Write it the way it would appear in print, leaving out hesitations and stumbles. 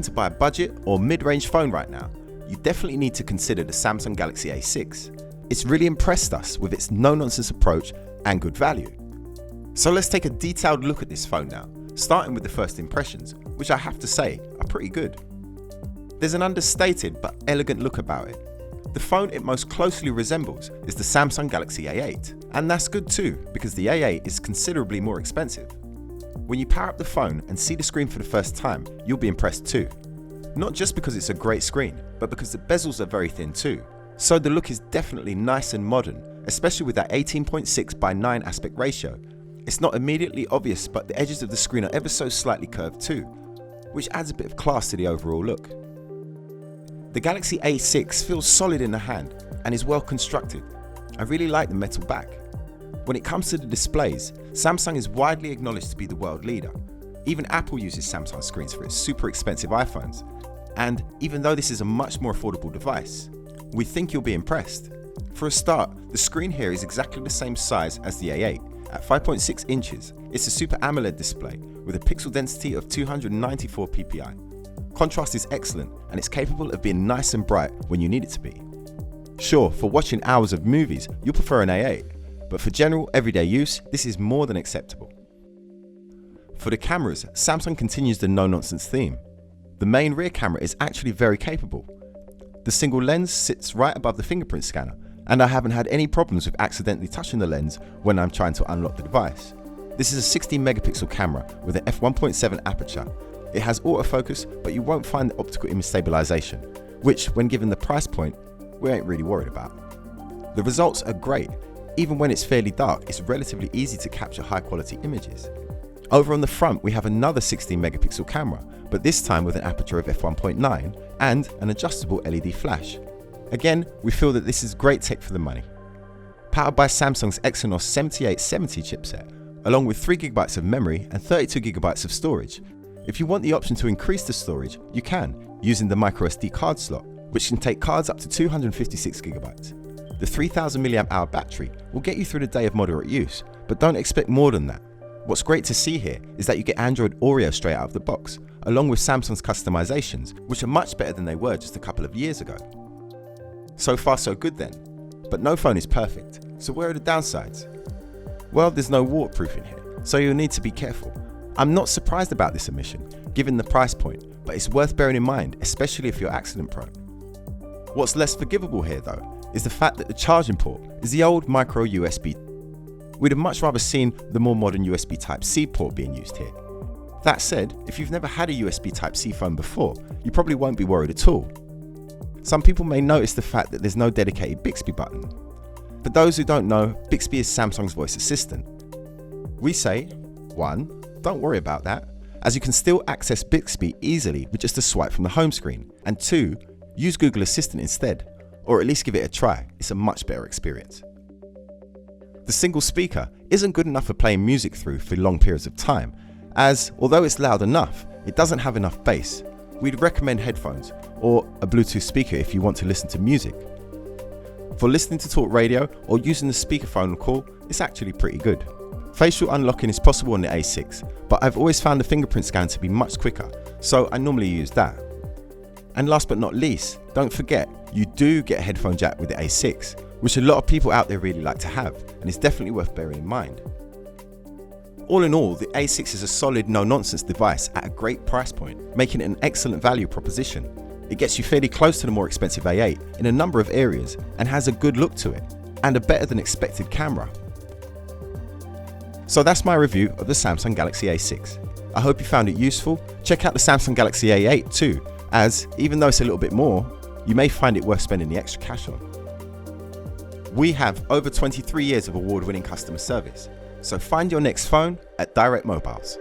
to buy a budget or mid-range phone right now, you definitely need to consider the Samsung Galaxy A6. It's really impressed us with its no-nonsense approach and good value. So let's take a detailed look at this phone now, starting with the first impressions, which I have to say are pretty good. There's an understated but elegant look about it. The phone it most closely resembles is the Samsung Galaxy A8, and that's good too, because the A8 is considerably more expensive. When you power up the phone and see the screen for the first time, you'll be impressed too. Not just because it's a great screen, but because the bezels are very thin too. So the look is definitely nice and modern, especially with that 18.6:9 aspect ratio. It's not immediately obvious, but the edges of the screen are ever so slightly curved too, which adds a bit of class to the overall look. The Galaxy A6 feels solid in the hand and is well constructed. I really like the metal back. When it comes to the displays, Samsung is widely acknowledged to be the world leader. Even Apple uses Samsung screens for its super expensive iPhones. And even though this is a much more affordable device, we think you'll be impressed. For a start, the screen here is exactly the same size as the A8. At 5.6 inches, it's a Super AMOLED display with a pixel density of 294 ppi. Contrast is excellent and it's capable of being nice and bright when you need it to be. Sure, for watching hours of movies, you'll prefer an A8, but for general everyday use, this is more than acceptable. For the cameras, Samsung continues the no-nonsense theme. The main rear camera is actually very capable. The single lens sits right above the fingerprint scanner, and I haven't had any problems with accidentally touching the lens when I'm trying to unlock the device. This is a 16 megapixel camera with an f1.7 aperture. It has autofocus, but you won't find the optical image stabilization, which, when given the price point, we ain't really worried about. The results are great. Even when it's fairly dark, it's relatively easy to capture high quality images. Over on the front, we have another 16 megapixel camera, but this time with an aperture of f1.9 and an adjustable LED flash. Again, we feel that this is great tech for the money. Powered by Samsung's Exynos 7870 chipset, along with 3GB of memory and 32GB of storage. If you want the option to increase the storage, you can, using the microSD card slot, which can take cards up to 256GB. The 3000 mAh battery will get you through the day of moderate use, but don't expect more than that. What's great to see here is that you get Android Oreo straight out of the box, along with Samsung's customizations, which are much better than they were just a couple of years ago. So far so good then, but no phone is perfect, so where are the downsides? Well, there's no waterproofing here, so you'll need to be careful. I'm not surprised about this omission, given the price point, but it's worth bearing in mind, especially if you're accident prone. What's less forgivable here though, is the fact that the charging port is the old micro USB. We'd have much rather seen the more modern USB Type-C port being used here. That said, if you've never had a USB Type-C phone before, you probably won't be worried at all. Some people may notice the fact that there's no dedicated Bixby button. For those who don't know, Bixby is Samsung's voice assistant. We say, 1. Don't worry about that, as you can still access Bixby easily with just a swipe from the home screen. And 2. Use Google Assistant instead, or at least give it a try. It's a much better experience. The single speaker isn't good enough for playing music through for long periods of time, as although it's loud enough, it doesn't have enough bass. We'd recommend headphones or a Bluetooth speaker if you want to listen to music. For listening to talk radio or using the speakerphone call, it's actually pretty good. Facial unlocking is possible on the A6, but I've always found the fingerprint scan to be much quicker, so I normally use that. And last but not least, don't forget, you do get a headphone jack with the A6, which a lot of people out there really like to have, and it's definitely worth bearing in mind. All in all, the A6 is a solid no-nonsense device at a great price point, making it an excellent value proposition. It gets you fairly close to the more expensive A8 in a number of areas and has a good look to it, and a better than expected camera. So that's my review of the Samsung Galaxy A6. I hope you found it useful. Check out the Samsung Galaxy A8 too, as even though it's a little bit more, you may find it worth spending the extra cash on. We have over 23 years of award-winning customer service, so find your next phone at Direct Mobiles.